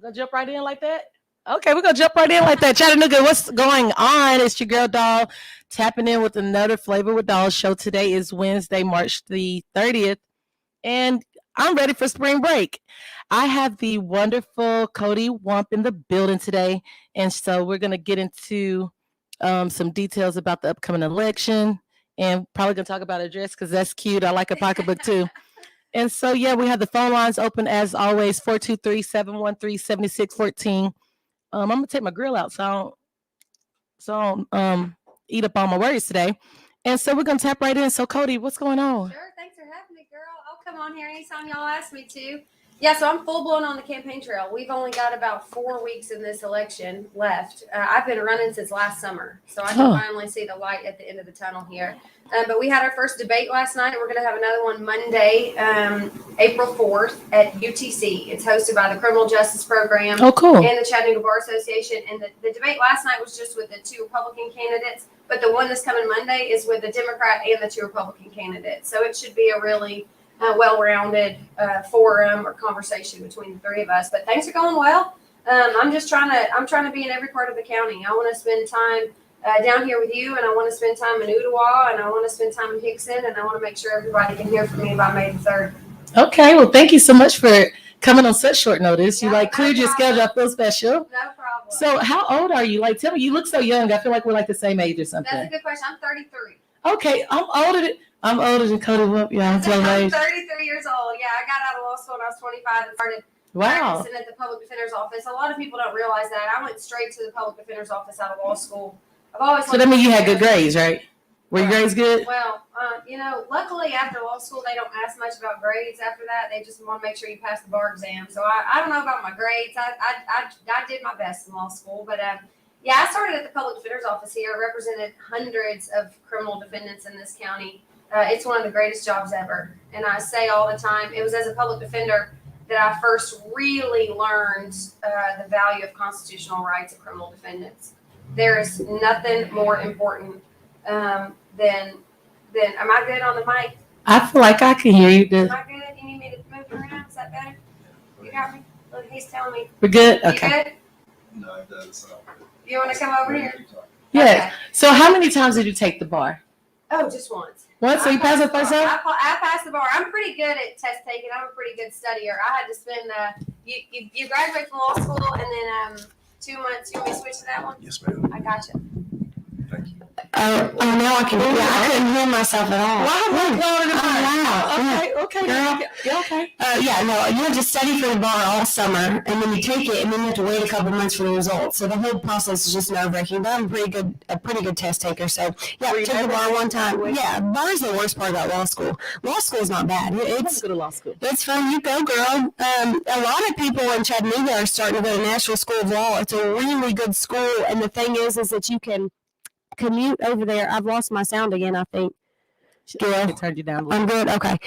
Gonna jump right in like that? Okay, we're gonna jump right in like that. Chattanooga, what's going on? It's your girl Doll tapping in with another Flavor with Doll show. Today is Wednesday, March the 30th, and I'm ready for spring break. I have the wonderful Coty Wamp in the building today, and so we're gonna get into some details about the upcoming election, and probably gonna talk about a dress because that's cute. I like a pocketbook too. And so, yeah, we have the phone lines open as always 423-713-7614. I'm gonna take my grill out so I don't eat up all my words today. And so we're gonna tap right in. So Coty, what's going on? Sure, thanks for having me, girl. I'll come on here anytime y'all ask me to. Yeah, so I'm full blown on the campaign trail. We've only got about 4 weeks in this election left. I've been running since last summer, so I can finally see the light at the end of the tunnel here. But we had our first debate last night. We're going to have another one Monday, April 4th at UTC. It's hosted by the Criminal Justice Program and the Chattanooga Bar Association. And the debate last night was just with the 2 Republican candidates, but the one that's coming Monday is with the Democrat and the 2 Republican candidates. So it should be a really well-rounded forum or conversation between the 3 of us. But things are going well. I'm trying to be in every part of the county. I want to spend time down here with you, and I want to spend time in Ottawa, and I want to spend time in Hickson, and I want to make sure everybody can hear from me by May the 3rd. Okay, well, thank you so much for coming on such short notice. You cleared your schedule. I feel special. No problem. So how old are you? Tell me, you look so young. I feel like we're like the same age or something. That's a good question. I'm 33. Okay, I'm older than Coty Wamp. Yeah, I'm 33 years old. Yeah, I got out of law school when I was 25 and started practicing at the public defender's office. A lot of people don't realize that. I went straight to the public defender's office out of law school. So that means you had good grades, right? Were your grades good? Well, luckily after law school, they don't ask much about grades after that. They just want to make sure you pass the bar exam. So I don't know about my grades. I did my best in law school. But, yeah, I started at the public defender's office here. I represented hundreds of criminal defendants in this county. It's one of the greatest jobs ever. And I say all the time, it was as a public defender that I first really learned the value of constitutional rights of criminal defendants. There is nothing more important than. Am I good on the mic? I feel like I can hear you. Am I good? You need me to move around? Is that better? You got me? Look, he's telling me. We're good? Okay. You good? No, it doesn't. You want to come over here? Yes. Okay. So how many times did you take the bar? Oh, just once. Once? So you passed the first time? I passed the bar. I'm pretty good at test taking. I'm a pretty good studier. I had to spend, you graduate from law school and then 2 months. You want me to switch to that one? Yes, ma'am. I got you. Thank you. Now I can hear. I couldn't hear myself at all. Okay. Girl. Yeah, okay. You have to study for the bar all summer, and then you take it, and then you have to wait a couple months for the results. So the whole process is just nerve-wracking. But I'm a pretty good test taker. So yeah, took the bar one time. Yeah, bar is the worst part about law school. Law school is not bad. It's go to law school. It's fun. You go, girl. A lot of people in Chattanooga are starting to go to National School of Law. It's a really good school, and the thing is that you can commute over there. I've lost my sound again, I think. I turned you down. I'm good. Okay.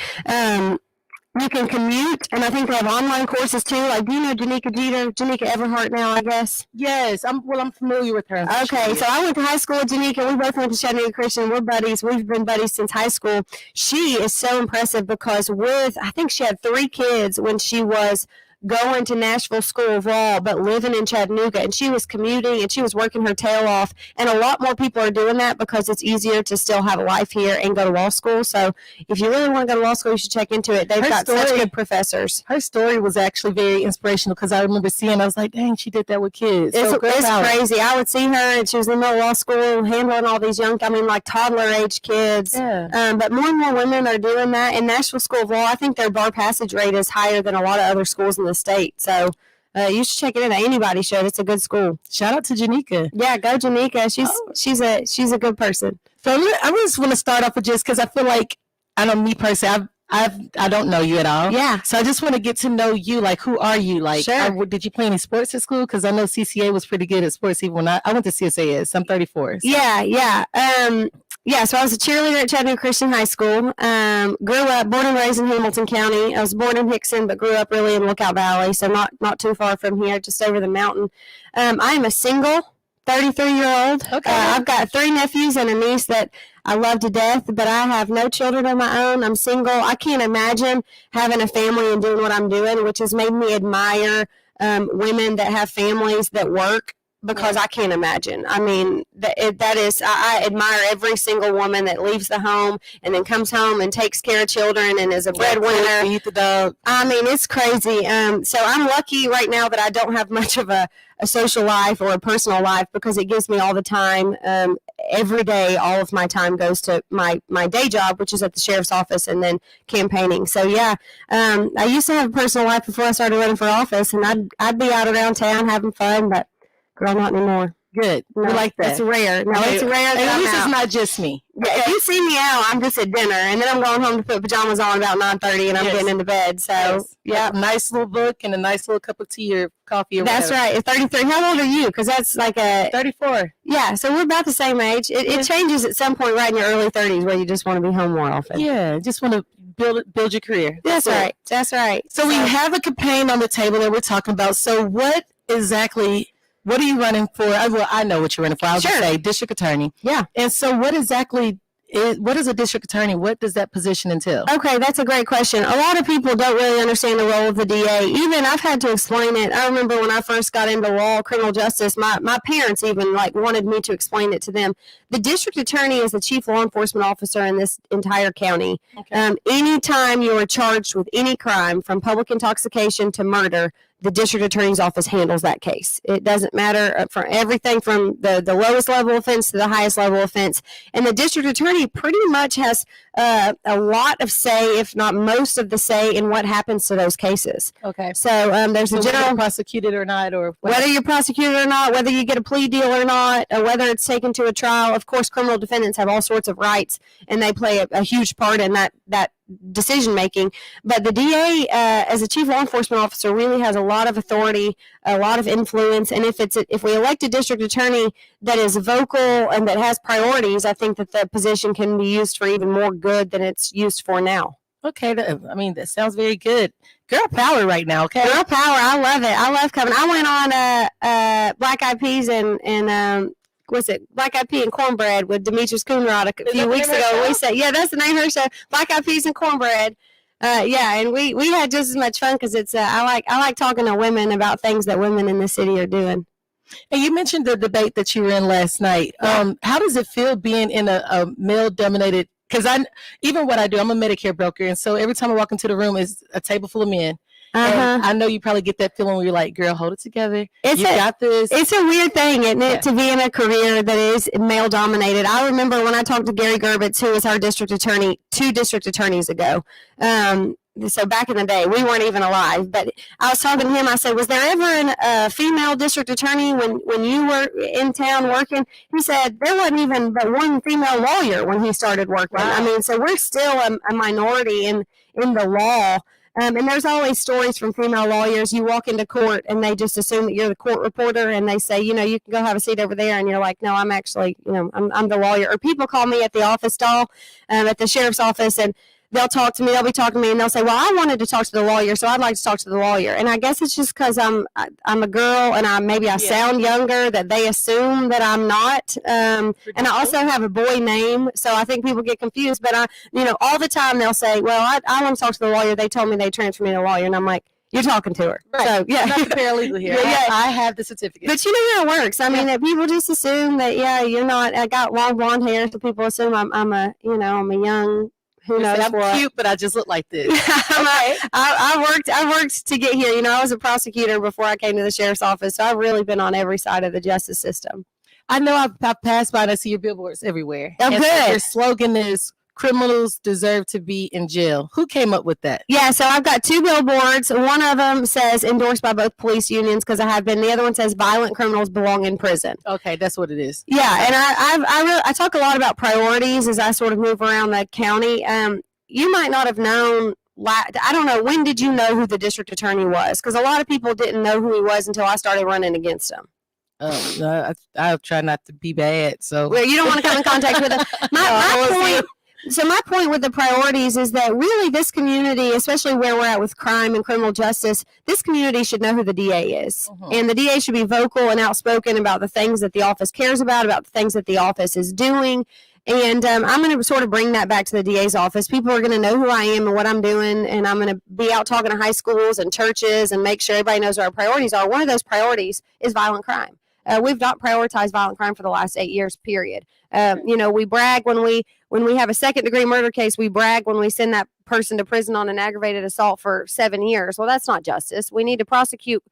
You can commute, and I think they have online courses too. Like, do you know Janika Jeter, Janika Everhart now, I guess? Yes. I'm familiar with her. Okay. So I went to high school with Janika. We both went to Chattanooga Christian. We're buddies. We've been buddies since high school. She is so impressive because I think she had 3 kids when she was going to Nashville School of Law, but living in Chattanooga, and she was commuting and she was working her tail off. And a lot more people are doing that because it's easier to still have a life here and go to law school. So if you really want to go to law school, you should check into it. They've got such good professors. Her story was actually very inspirational because I remember seeing, I was like, dang, she did that with kids. It's crazy. I would see her and she was in the law school handling all these toddler age kids. Yeah. But more and more women are doing that. In Nashville School of Law, I think their bar passage rate is higher than a lot of other schools in the state. So you should check it in. Anybody should. It's a good school. Shout out to Janika. Yeah, go Janika. She's a good person. So I just want to start off with just because I feel like, I know me personally, I don't know you at all. Yeah. So I just want to get to know you. Like, who are you? Like, sure. Did you play any sports at school? Because I know CCA was pretty good at sports. Even when I went to CSAS, I'm 34. So. Yeah. So I was a cheerleader at Chattanooga Christian High School. Grew up, born and raised in Hamilton County. I was born in Hickson, but grew up really in Lookout Valley, so not too far from here, just over the mountain. I am a single 33-year-old. Okay. I've got 3 nephews and a niece that I love to death, but I have no children of my own. I'm single. I can't imagine having a family and doing what I'm doing, which has made me admire women that have families that work, because I can't imagine. I mean, I admire every single woman that leaves the home and then comes home and takes care of children and is a breadwinner. Feed the dog. I mean, it's crazy. So I'm lucky right now that I don't have much of a social life or a personal life, because it gives me all the time. Every day, all of my time goes to my day job, which is at the sheriff's office, and then campaigning. So yeah, I used to have a personal life before I started running for office, and I'd be out around town having fun, but girl, not anymore. Good. No, We like that. It's rare. No, Okay. it's rare And that at I'm least out. it's not just me. Yeah, if you see me out, I'm just at dinner, and then I'm going home to put pajamas on about 9:30, and I'm Yes. getting into bed. So yeah, A nice little book and a nice little cup of tea or coffee or that's whatever. right. It's 33. How old are you? Because that's like 34. yeah. So we're about the same age. It changes at some point, right in your early 30s, where you just want to be home more often. Yeah, just want to build your career. That's it. right. That's right. So we have a campaign on the table that we're talking about. So what are you running for? Well, I know what you're running for. I was going to say district attorney. Yeah. And so what exactly what is a district attorney? What does that position entail? Okay, that's a great question. A lot of people don't really understand the role of the DA. Even I've had to explain it. I remember when I first got into law, criminal justice, my parents even wanted me to explain it to them. The district attorney is the chief law enforcement officer in this entire county. Okay. Anytime you are charged with any crime, from public intoxication to murder, the district attorney's office handles that case. It doesn't matter for everything from the lowest level offense to the highest level offense. And the district attorney pretty much has a lot of say, if not most of the say, in what happens to those cases. Okay. So there's a Whether general, you're prosecuted or not, or whether you're prosecuted or not, whether you get a plea deal or not, or whether it's taken to a trial. Of course, criminal defendants have all sorts of rights, and they play a huge part in that decision making. But the DA, as a chief law enforcement officer, really has a lot of authority, a lot of influence. And if we elect a district attorney that is vocal and that has priorities, I think that the position can be used for even more good than it's used for now. Okay, that sounds very good. Girl power right now, okay? Girl power, I love it. I love coming. I went on Black Eyed Peas and what's it? Black Eyed Pea and Cornbread with Demetrius Coonrod a few weeks ago. We said, yeah, that's the name of her show, Black Eyed Peas and Cornbread. Yeah, and we had just as much fun because it's I like talking to women about things that women in the city are doing. And you mentioned the debate that you were in last night. How does it feel being in a male-dominated? Because even what I do, I'm a Medicare broker, and so every time I walk into the room, is a table full of men. And I know you probably get that feeling where you're like, girl, hold it together. Got this. It's a weird thing, isn't it, to be in a career that is male dominated. I remember when I talked to Gary Gerbitz, who was our district attorney 2 district attorneys ago. So back in the day, we weren't even alive, but I was talking to him. I said, was there ever a female district attorney when you were in town working? He said, there wasn't even but one female lawyer when he started working. Wow. I mean, so we're still a minority in the law. And there's always stories from female lawyers. You walk into court and they just assume that you're the court reporter, and they say, you can go have a seat over there. And you're like, no, I'm actually, I'm the lawyer. Or people call me at the office, Doll, at the sheriff's office, and they'll talk to me. They'll be talking to me, and they'll say, well, I wanted to talk to the lawyer, so I'd like to talk to the lawyer. And I guess it's just because I'm a girl, and I sound younger, that they assume that I'm not. And I also have a boy name, so I think people get confused. But all the time they'll say, well, I want to talk to the lawyer. They told me they transferred me to a lawyer, and I'm like, you're talking to her. Right. So yeah, I'm not the paralegal here. Yeah. I have the certificate. But you know how it works. I mean, that people just assume that you're not. I got long blonde hair, so people assume I'm a young. Who knows I'm what? cute, but I just look like this. I worked to get here. I was a prosecutor before I came to the sheriff's office, so I've really been on every side of the justice system. I know I've passed by and I see your billboards everywhere. Oh, and good. So your slogan is criminals deserve to be in jail. Who came up with that? Yeah, so I've got 2 billboards. One of them says endorsed by both police unions, because I have been. The other one says violent criminals belong in prison. Okay, that's what it is. Yeah, and I talk a lot about priorities as I sort of move around the county. You might not have known. I don't know. When did you know who the district attorney was? Because a lot of people didn't know who he was until I started running against him. No, I try not to be bad. So Well, you don't want to come in contact with him. My point with the priorities is that really this community, especially where we're at with crime and criminal justice, this community should know who the DA is. And the DA should be vocal and outspoken about the things that the office cares about the things that the office is doing. And I'm going to sort of bring that back to the DA's office. People are going to know who I am and what I'm doing, and I'm going to be out talking to high schools and churches and make sure everybody knows what our priorities are. One of those priorities is violent crime. We've not prioritized violent crime for the last 8 years, period. We brag when we have a second-degree murder case. We brag when we send that person to prison on an aggravated assault for 7 years. Well, that's not justice. We need to prosecute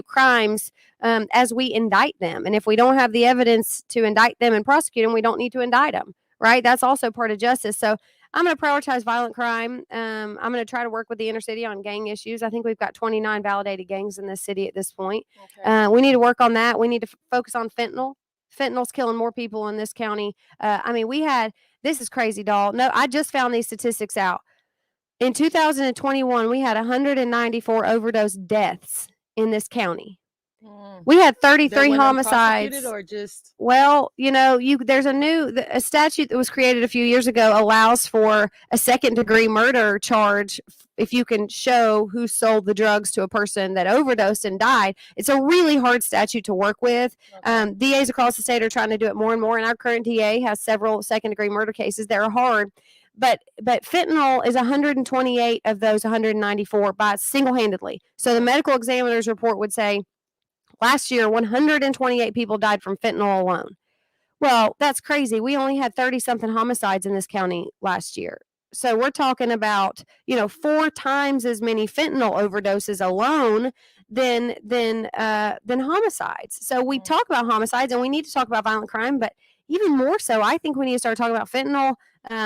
crimes as we indict them. And if we don't have the evidence to indict them and prosecute them, we don't need to indict them, right? That's also part of justice. So I'm going to prioritize violent crime. I'm going to try to work with the inner city on gang issues. I think we've got 29 validated gangs in this city at this point. Okay. We need to work on that. We need to focus on fentanyl. Fentanyl's killing more people in this county. This is crazy, Doll. No, I just found these statistics out. In 2021, we had 194 overdose deaths in this county. We had 33 homicides. Or just Well, there's a statute that was created a few years ago allows for a second-degree murder charge if you can show who sold the drugs to a person that overdosed and died. It's a really hard statute to work with. okay. DAs across the state are trying to do it more and more, and our current DA has several second-degree murder cases that are hard. But fentanyl is 128 of those 194 by single-handedly. So the medical examiner's report would say, last year, 128 people died from fentanyl alone. Well, that's crazy. We only had 30-something homicides in this county last year. So we're talking about, 4 times as many fentanyl overdoses alone than homicides. So we talk about homicides and we need to talk about violent crime, but even more so, I think we need to start talking about fentanyl,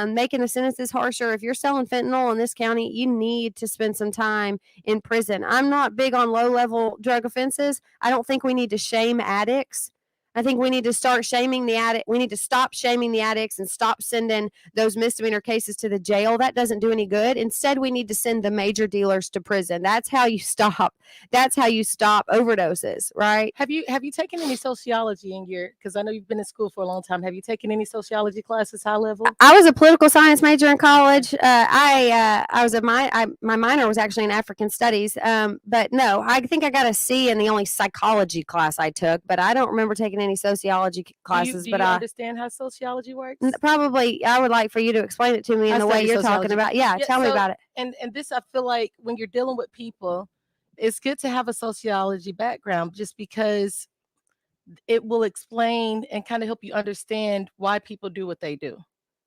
making the sentences harsher. If you're selling fentanyl in this county, you need to spend some time in prison. I'm not big on low-level drug offenses. I don't think we need to shame addicts. I think we need to start shaming the addict. We need to stop shaming the addicts and stop sending those misdemeanor cases to the jail. That doesn't do any good. Instead, we need to send the major dealers to prison. That's how you stop. That's how you stop overdoses, right? Have you taken any sociology in because I know you've been in school for a long time. Have you taken any sociology classes high level? I was a political science major in college. My minor was actually in African studies. But no, I think I got a C in the only psychology class I took, but I don't remember taking any sociology classes. Do you understand how sociology works? Probably, I would like for you to explain it to me in the way you're talking about. Yeah, tell me about it. And this, I feel like when you're dealing with people, it's good to have a sociology background just because it will explain and kind of help you understand why people do what they do.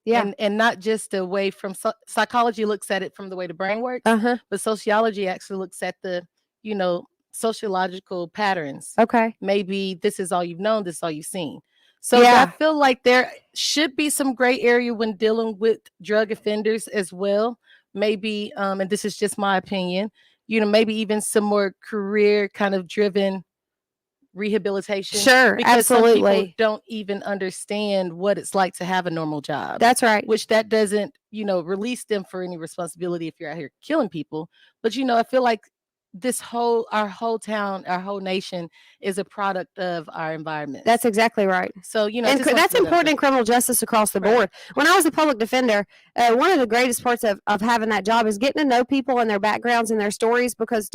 Yeah. And not just the way from psychology looks at it from the way the brain works, but sociology actually looks at the, sociological patterns. Okay. Maybe this is all you've known, this is all you've seen. So I feel like there should be some gray area when dealing with drug offenders as well. Maybe, and this is just my opinion, maybe even some more career kind of driven rehabilitation. Sure, because absolutely. Some people don't even understand what it's like to have a normal job. That's right. Which that doesn't, release them for any responsibility if you're out here killing people. But, I feel like our whole town, our whole nation is a product of our environment. That's exactly right. So, and that's important in criminal justice across the board. When I was a public defender, one of the greatest parts of having that job is getting to know people and their backgrounds and their stories, because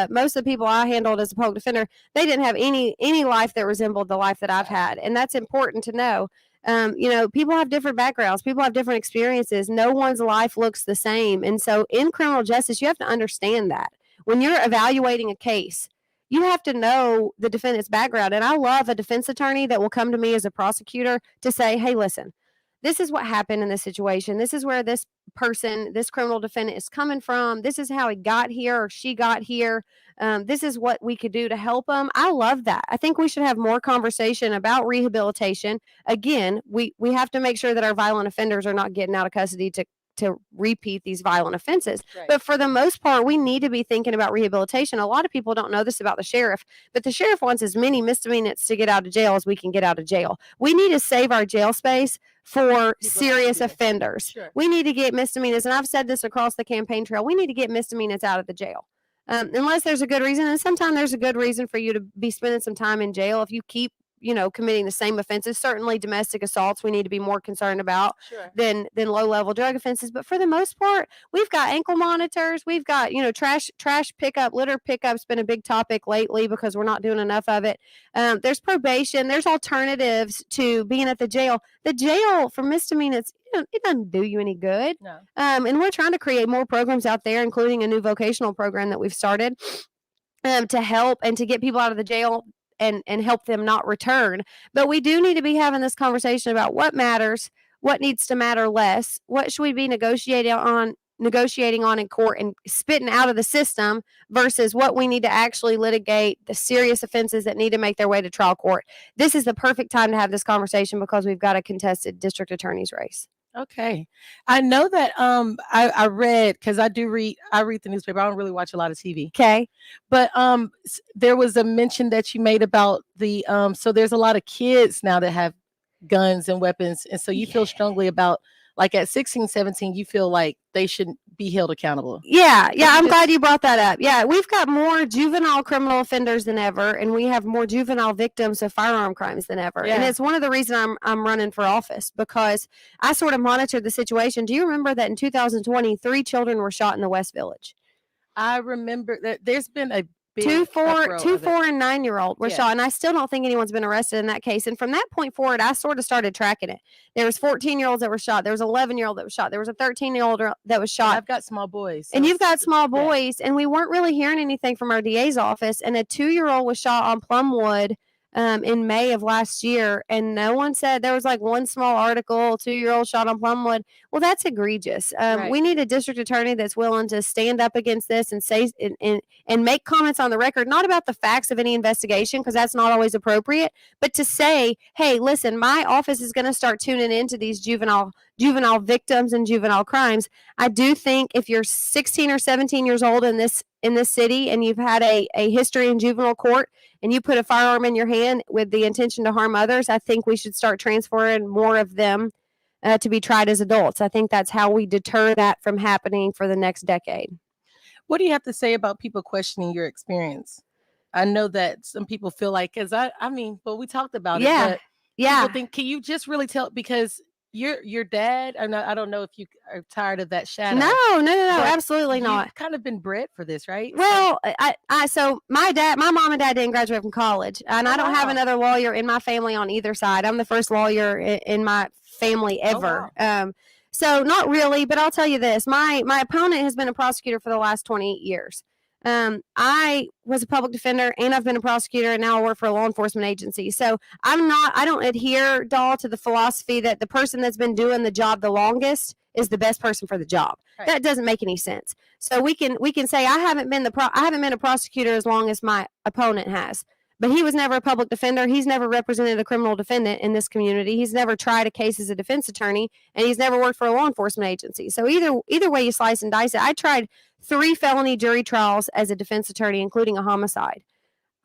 most of the people I handled as a public defender, they didn't have any life that resembled the life that I've had. And that's important to know. People have different backgrounds. People have different experiences. No one's life looks the same. And so in criminal justice, you have to understand that. When you're evaluating a case, you have to know the defendant's background. And I love a defense attorney that will come to me as a prosecutor to say, hey, listen, this is what happened in this situation. This is where this person, this criminal defendant is coming from. This is how he got here or she got here. This is what we could do to help them. I love that. I think we should have more conversation about rehabilitation. Again, we have to make sure that our violent offenders are not getting out of custody to repeat these violent offenses. Right. But for the most part, we need to be thinking about rehabilitation. A lot of people don't know this about the sheriff, but the sheriff wants as many misdemeanors to get out of jail as we can get out of jail. We need to save our jail space for serious offenders. Sure. We need to get misdemeanors, and I've said this across the campaign trail, we need to get misdemeanors out of the jail. Unless there's a good reason, and sometimes there's a good reason for you to be spending some time in jail. If you keep committing the same offenses. Certainly domestic assaults we need to be more concerned about Sure. than low-level drug offenses. But for the most part, we've got ankle monitors. We've got, trash pickup, litter pickup's been a big topic lately because we're not doing enough of it. There's probation. There's alternatives to being at the jail. The jail for misdemeanors, it doesn't do you any good. No. And we're trying to create more programs out there, including a new vocational program that we've started to help and to get people out of the jail and help them not return. But we do need to be having this conversation about what matters, what needs to matter less, what should we be negotiating on in court and spitting out of the system versus what we need to actually litigate, the serious offenses that need to make their way to trial court. This is the perfect time to have this conversation because we've got a contested district attorney's race. Okay. I know that I read, because I read the newspaper. I don't really watch a lot of TV. Okay. But there was a mention that you made about the so there's a lot of kids now that have guns and weapons, and so you feel strongly about, like, at 16, 17, you feel like they shouldn't be held accountable. Yeah, I'm glad you brought that up. Yeah, we've got more juvenile criminal offenders than ever, and we have more juvenile victims of firearm crimes than ever. Yeah. And it's one of the reasons I'm running for office, because I sort of monitored the situation. Do you remember that in 2020, 3 children were shot in the West Village? I remember that there's been a big Two, 4, uproar of it. and 9-year-old were Yeah. shot, and I still don't think anyone's been arrested in that case. And from that point forward, I sort of started tracking it. There was 14-year-olds that were shot. There was an 11-year-old that was shot. There was a 13-year-old that was And shot. I've got small boys. And so you've got small yeah. boys, and we weren't really hearing anything from our DA's office. And a 2-year-old was shot on Plumwood in May of last year, and no one said. There was like one small article, 2-year-old shot on Plumwood. Well, that's egregious. Right. We need a district attorney that's willing to stand up against this and say and make comments on the record, not about the facts of any investigation, because that's not always appropriate, but to say, hey, listen, my office is going to start tuning into these juvenile victims and juvenile crimes. I do think if you're 16 or 17 years old in this city and you've had a history in juvenile court and you put a firearm in your hand with the intention to harm others, I think we should start transferring more of them to be tried as adults. I think that's how we deter that from happening for the next decade. What do you have to say about people questioning your experience? I know that some people feel like, because we talked about it. But people think, can you just really tell, because your dad, I don't know if you are tired of that shadow. No, absolutely not. You've kind of been bred for this, right? Well, so my mom and dad didn't graduate from college, and I don't have another lawyer in my family on either side. I'm the first lawyer in my family ever. Wow. So not really, but I'll tell you this. My opponent has been a prosecutor for the last 28 years. I was a public defender, and I've been a prosecutor, and now I work for a law enforcement agency. So I don't adhere, Doll, to the philosophy that the person that's been doing the job the longest is the best person for the job. Right. That doesn't make any sense. So we can say I haven't been a prosecutor as long as my opponent has. But he was never a public defender. He's never represented a criminal defendant in this community. He's never tried a case as a defense attorney, and he's never worked for a law enforcement agency. So either way you slice and dice it. I tried 3 felony jury trials as a defense attorney, including a homicide.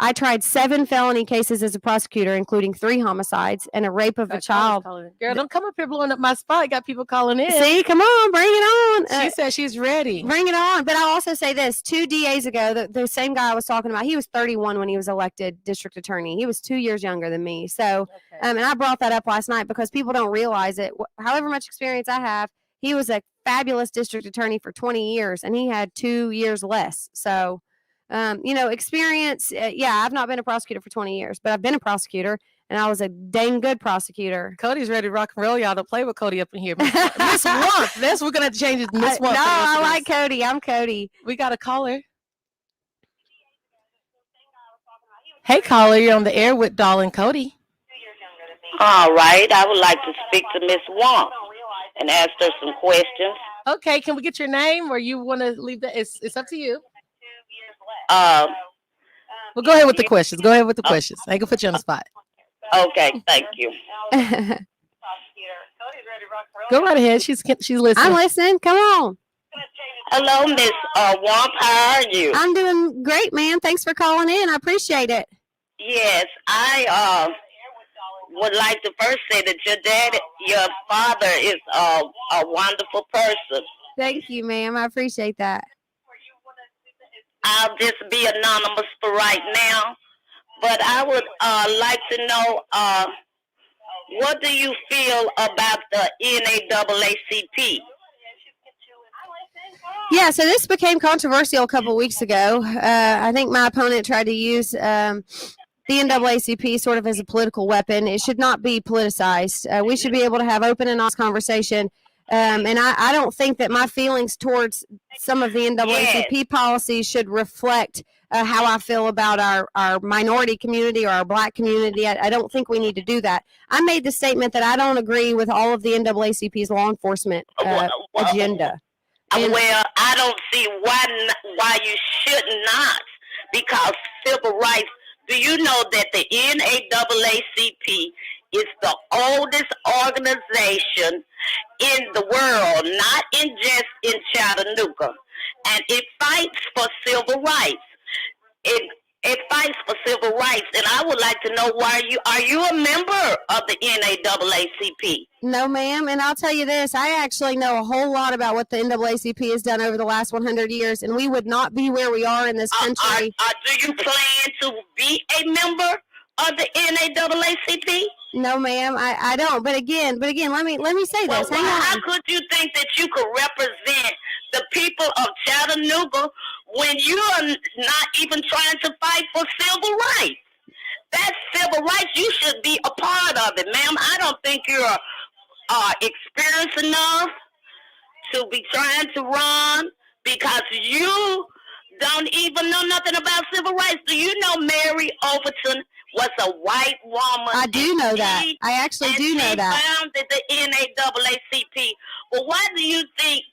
I tried 7 felony cases as a prosecutor, including 3 homicides and a rape of a child. Girl, don't come up here blowing up my spot. Got people calling in. See, come on, bring it on. She said she's ready. Bring it on. But I'll also say this. 2 DAs ago, the same guy I was talking about, he was 31 when he was elected district attorney. He was 2 years younger than me. So, Okay. and I brought that up last night because people don't realize it. However much experience I have, he was a fabulous district attorney for 20 years, and he had 2 years less. So, experience. I've not been a prosecutor for 20 years, but I've been a prosecutor, and I was a dang good prosecutor. Cody's ready to rock and roll. Y'all don't play with Cody up in here. Miss Wamp. That's we're gonna have to change it. Miss Wamp. No, I like Cody. I'm Cody. We got a caller. Hey, caller, you're on the air with Doll and Cody. All right. I would like to speak to Miss Wamp and ask her some questions. Okay, can we get your name, or you want to leave that? It's up to you. Well, go ahead with the questions. Go ahead with the questions. I ain't gonna put you on the spot. Okay, thank you. Go right ahead. She's listening. I'm listening. Come on. Hello, Miss Wamp. How are you? I'm doing great, man. Thanks for calling in. I appreciate it. Yes, I would like to first say that your father is a wonderful person. Thank you, ma'am. I appreciate that. I'll just be anonymous for right now, But I would like to know what do you feel about the NAACP? Yeah, so this became controversial a couple weeks ago. I think my opponent tried to use the NAACP sort of as a political weapon. It should not be politicized. We should be able to have open and honest conversation. And I don't think that my feelings towards some of the NAACP policies should reflect how I feel about our minority community or our black community. I don't think we need to do that. I made the statement that I don't agree with all of the NAACP's law enforcement agenda. Well, I don't see why you should not, because civil rights. Do you know that the NAACP is the oldest organization in the world, not just in Chattanooga, and it fights for civil rights. It fights for civil rights, and I would like to know are you a member of the NAACP? No, ma'am, and I'll tell you this, I actually know a whole lot about what the NAACP has done over the last 100 years, and we would not be where we are in this country. Do you plan to be a member of the NAACP? No, ma'am, I don't. But again, let me say this. Hang on. How could you think that you could represent the people of Chattanooga when you are not even trying to fight for civil rights? That's civil rights. You should be a part of it, ma'am. I don't think you're experienced enough to be trying to run because you don't even know nothing about civil rights. Do you know Mary Overton was a white woman? I do know that. I actually do know that. She founded the NAACP. Well, why do you think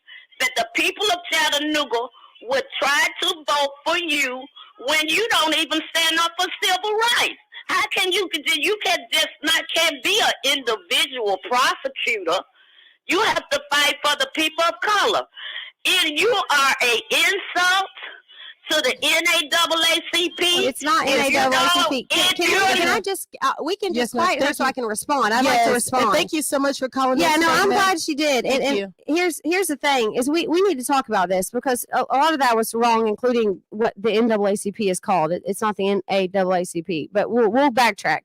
that the people of Chattanooga would try to vote for you when you don't even stand up for civil rights? How can you can't be an individual prosecutor. You have to fight for the people of color. And you are an insult to the NAACP. It's not NAACP. Can I just, we can just fight her so I can respond. I'd like to respond. And thank you so much for calling. Yeah, no, I'm glad she did. And here's the thing is we need to talk about this because a lot of that was wrong, including what the NAACP is called. It's not the NAACP, but we'll backtrack.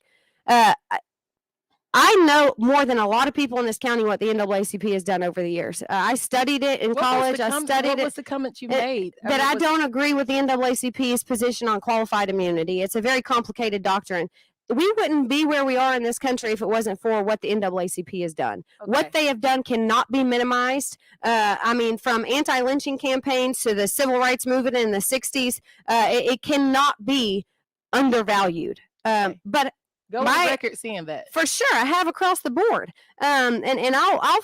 I know more than a lot of people in this county what the NAACP has done over the years. I studied it in college. What was the comment you made? That I don't agree with the NAACP's position on qualified immunity. It's a very complicated doctrine. We wouldn't be where we are in this country if it wasn't for what the NAACP has done. Okay. What they have done cannot be minimized. I mean, from anti-lynching campaigns to the civil rights movement in the 60s, it cannot be undervalued. But go on record saying that. For sure. I have across the board. And I'll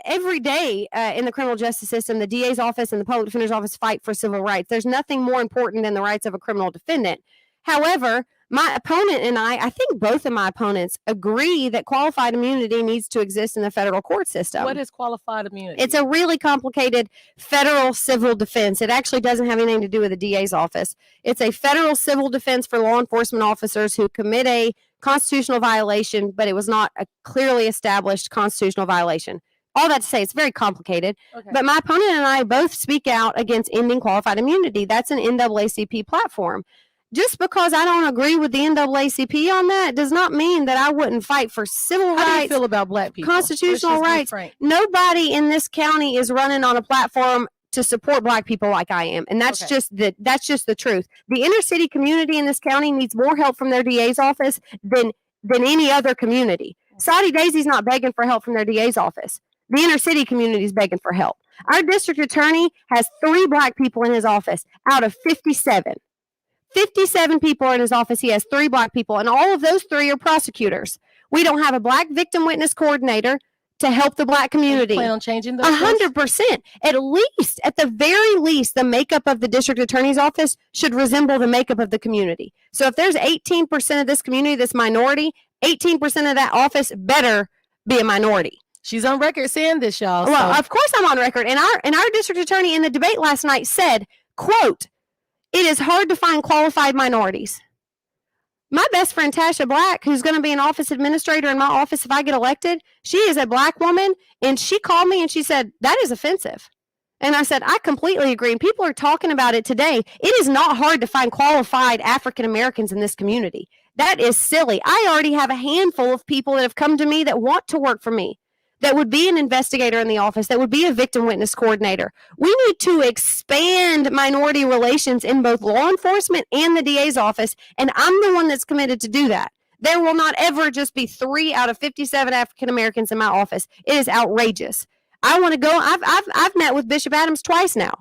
every day in the criminal justice system, the DA's office and the public defender's office fight for civil rights. There's nothing more important than the rights of a criminal defendant. However, my opponent and I think both of my opponents agree that qualified immunity needs to exist in the federal court system. What is qualified immunity? It's a really complicated federal civil defense. It actually doesn't have anything to do with the DA's office. It's a federal civil defense for law enforcement officers who commit a constitutional violation, but it was not a clearly established constitutional violation. All that to say, it's very complicated. Okay. But my opponent and I both speak out against ending qualified immunity. That's an NAACP platform. Just because I don't agree with the NAACP on that does not mean that I wouldn't fight for civil rights. How do you feel about black people? Constitutional rights. Nobody in this county is running on a platform to support black people like I am. And that's just the truth. The inner city community in this county needs more help from their DA's office than any other community. Saudi Daisy's not begging for help from their DA's office. The inner city community is begging for help. Our district attorney has 3 black people in his office out of 57. 57 people are in his office. He has 3 black people, and all of those 3 are prosecutors. We don't have a black victim witness coordinator to help the black community. You plan on changing those? 100%. At the very least, the makeup of the district attorney's office should resemble the makeup of the community. So if there's 18% of this community that's minority, 18% of that office better be a minority. She's on record saying this, y'all. Well, of course I'm on record. And our district attorney in the debate last night said, quote, "It is hard to find qualified minorities." My best friend, Tasha Black, who's going to be an office administrator in my office if I get elected, she is a black woman, and she called me and she said, "That is offensive." And I said, I completely agree. And people are talking about it today. It is not hard to find qualified African Americans in this community. That is silly. I already have a handful of people that have come to me that want to work for me, that would be an investigator in the office, that would be a victim witness coordinator. We need to expand minority relations in both law enforcement and the DA's office, and I'm the one that's committed to do that. There will not ever just be 3 out of 57 African Americans in my office. It is outrageous. I want to go. I've met with Bishop Adams twice now.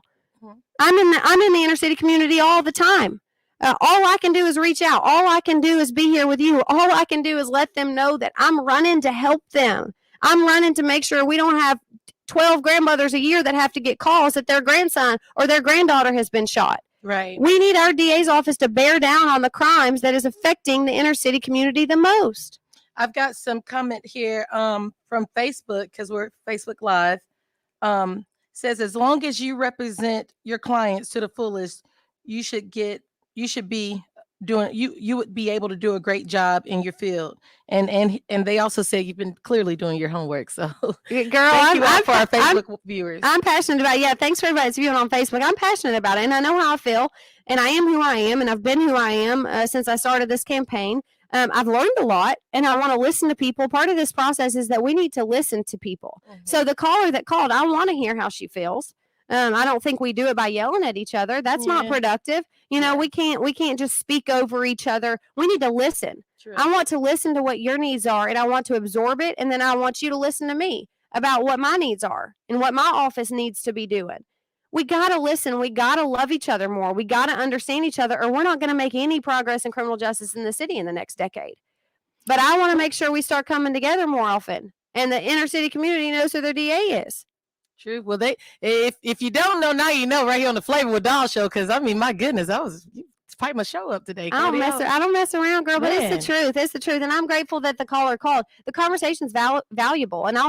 I'm in the inner city community all the time. All I can do is reach out. All I can do is be here with you. All I can do is let them know that I'm running to help them. I'm running to make sure we don't have 12 grandmothers a year that have to get calls that their grandson or their granddaughter has been shot. Right. We need our DA's office to bear down on the crimes that is affecting the inner city community the most. I've got some comment here from Facebook, because we're Facebook Live. Says, as long as you represent your clients to the fullest, you would be able to do a great job in your field. And they also say you've been clearly doing your homework. So Girl, thank you all for our Facebook viewers. I'm passionate about it. Yeah, thanks for everybody that's viewing on Facebook. I'm passionate about it, and I know how I feel, and I am who I am, and I've been who I am since I started this campaign. I've learned a lot, and I want to listen to people. Part of this process is that we need to listen to people. Mhm. So the caller that called, I want to hear how she feels. I don't think we do it by yelling at each other. That's not Yeah. productive. You know, we can't just speak over each other. We need to listen. True. I want to listen to what your needs are, and I want to absorb it, and then I want you to listen to me about what my needs are and what my office needs to be doing. We got to listen. We got to love each other more. We got to understand each other, or we're not going to make any progress in criminal justice in the city in the next decade. But I want to make sure we start coming together more often, and the inner city community knows who their DA is. True. Well, if you don't know, now you know, right here on the Flavor with Doll show. Because I mean, my goodness, you pipe my show up today. I don't mess around, girl, but Man. it's the truth. It's the truth. And I'm grateful that the caller called. The conversation's valuable. And I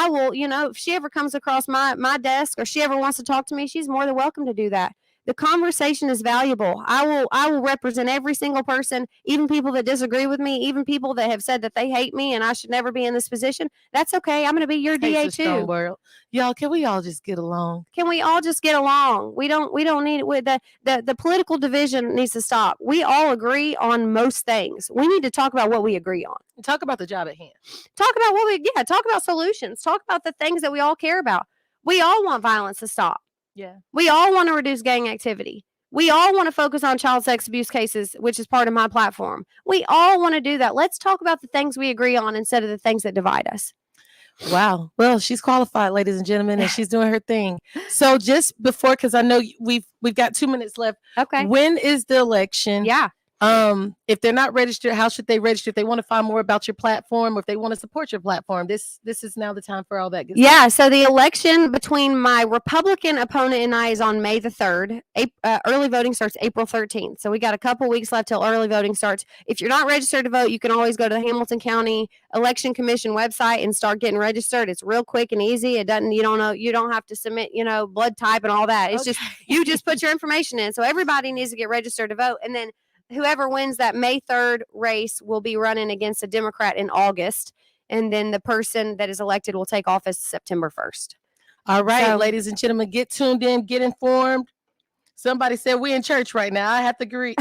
will, if she ever comes across my desk or she ever wants to talk to me, she's more than welcome to do that. The conversation is valuable. I will represent every single person, even people that disagree with me, even people that have said that they hate me and I should never be in this position. That's okay. I'm going to be your DA too. World. Y'all, can we all just get along? Can we all just get along? We don't need it with the political division needs to stop. We all agree on most things. We need to talk about what we agree on. Talk about the job at hand. Talk about talk about solutions. Talk about the things that we all care about. We all want violence to stop. Yeah. We all want to reduce gang activity. We all want to focus on child sex abuse cases, which is part of my platform. We all want to do that. Let's talk about the things we agree on instead of the things that divide us. Wow. Well, she's qualified, ladies and gentlemen, and she's doing her thing. So just before, because I know we've got 2 minutes left. Okay. When is the election? Yeah. If they're not registered, how should they register? If they want to find more about your platform, or if they want to support your platform, this is now the time for all that good stuff. Yeah, so the election between my Republican opponent and I is on May the 3rd. Early voting starts April 13th. So we got a couple weeks left till early voting starts. If you're not registered to vote, you can always go to the Hamilton County Election Commission website and start getting registered. It's real quick and easy. You don't have to submit, blood type and all that. It's just you just put your information in. So everybody needs to get registered to vote. And then whoever wins that May 3rd race will be running against a Democrat in August. And then the person that is elected will take office September 1st. All right, ladies and gentlemen, get tuned in, get informed. Somebody said we're in church right now. I have to agree.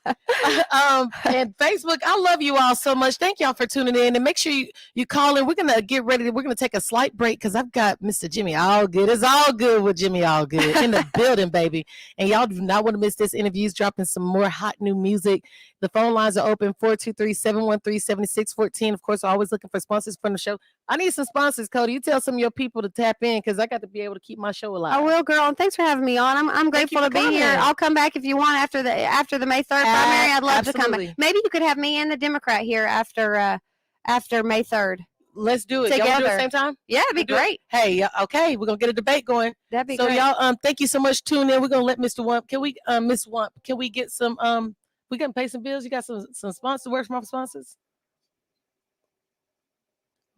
And Facebook, I love you all so much. Thank y'all for tuning in, and make sure you call in. We're gonna get ready. We're gonna take a slight break because I've got Mr. Jimmy Allgood. It's all good with Jimmy Allgood in the building, baby. And y'all do not want to miss this interview. He's dropping some more hot new music. The phone lines are open 423-713-7614. Of course, we're always looking for sponsors from the show. I need some sponsors, Coty. You tell some of your people to tap in because I got to be able to keep my show alive. I will, girl. And thanks for having me on. I'm grateful to be here. I'll come back if you want after the May 3rd primary. I'd love to come back. Maybe you could have me and the Democrat here after May 3rd. Let's do it. Together. Y'all do it at the same time? Yeah, it'd be great. Hey, okay, we're gonna get a debate going. That'd be so great. Y'all, thank you so much. Tune in. We're gonna let Mr. Wamp. Can we, Miss Wamp? Can we get some? We can pay some bills. You got some sponsors. Work from our sponsors.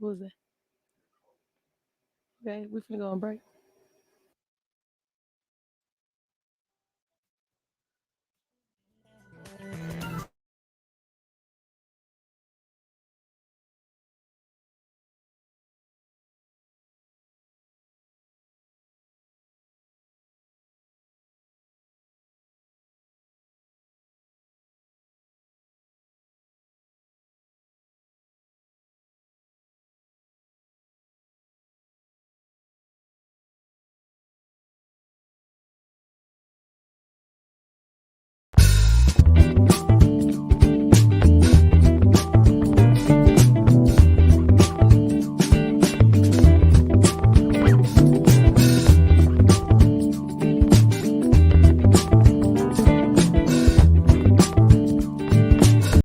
Who is that? Okay, we're gonna go on break.